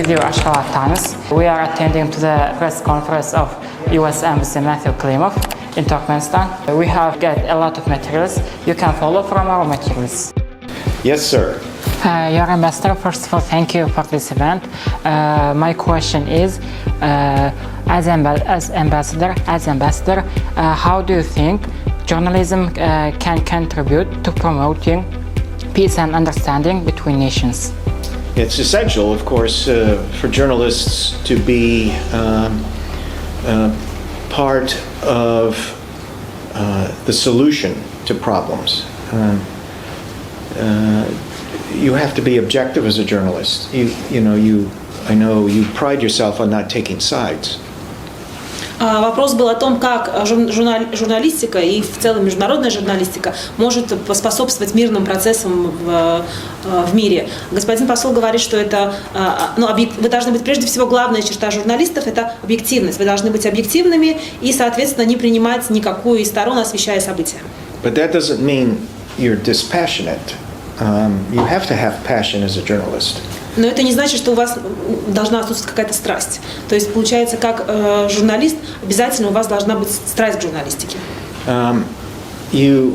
with you, Ashkala Times. We are attending to the press conference of U.S. Embassy Matthew Klimov in Turkmenistan. We have got a lot of materials. You can follow from our materials. Yes, sir. Your ambassador, first of all, thank you for this event. My question is, as ambassador, how do you think journalism can contribute to promoting peace and understanding between nations? It's essential, of course, for journalists to be part of the solution to problems. You have to be objective as a journalist. I know you pride yourself on not taking sides. Вопрос был о том, как журналистика и в целом международная журналистика может поспособствовать мирным процессам в мире. Господин посол говорит, что это, вы должны быть, прежде всего, главная черта журналистов – это объективность. Вы должны быть объективными и, соответственно, не принимать никакую из сторон, освещая события. But that doesn't mean you're dispassionate. You have to have passion as a journalist. Но это не значит, что у вас должна отсутствовать какая-то страсть. То есть, получается, как журналист, обязательно у вас должна быть страсть к журналистике. You,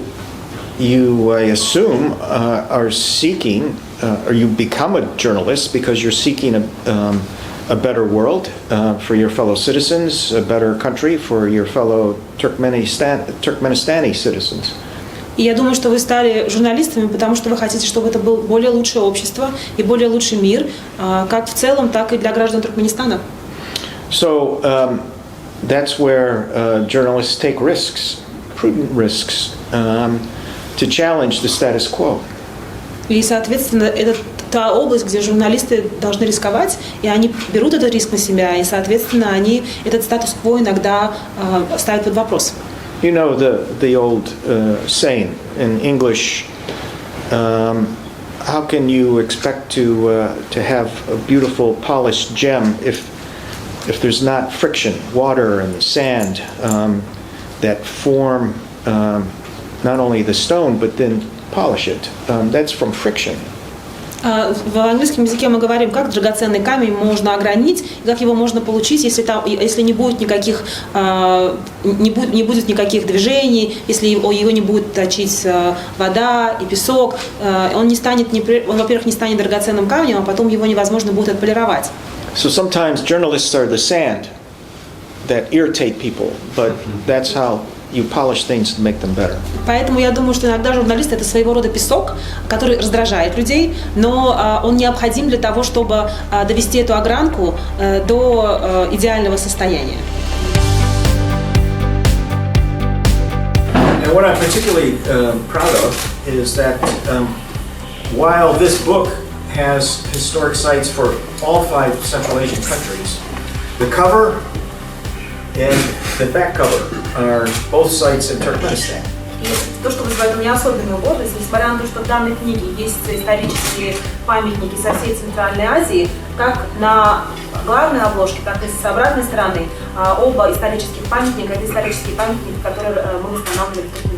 I assume, are seeking, or you become a journalist because you're seeking a better world for your fellow citizens, a better country for your fellow Turkmenistani citizens. И я думаю, что вы стали журналистами, потому что вы хотите, чтобы это было более лучшее общество и более лучший мир, как в целом, так и для граждан Туркменистана. So that's where journalists take risks, prudent risks, to challenge the status quo. И, соответственно, это та область, где журналисты должны рисковать, и они берут этот риск на себя, и, соответственно, они этот статус-кво иногда ставят под вопрос. You know the old saying in English, how can you expect to have a beautiful polished gem if there's not friction, water and sand that form not only the stone but then polish it? That's from friction. В английском языке мы говорим, как драгоценный камень можно огранить, и как его можно получить, если не будет никаких, не будет никаких движений, если его не будет точить вода и песок, он, во-первых, не станет драгоценным камнем, а потом его невозможно будет отполировать. So sometimes journalists are the sand that irritate people, but that's how you polish things to make them better. Поэтому я думаю, что иногда журналист – это своего рода песок, который раздражает людей, но он необходим для того, чтобы довести эту огранку до идеального состояния. And what I'm particularly proud of is that while this book has historic sites for all 5 Central Asian countries, the cover and the back cover are both sites in Turkmenistan. И то, что вызывает у меня особенную гордость, несмотря на то, что в данной книге есть исторические памятники со всей Центральной Азии, как на главной обложке, так и с обратной стороны, оба исторических памятника – это исторические памятники, которые мы устанавливали в Туркменистане.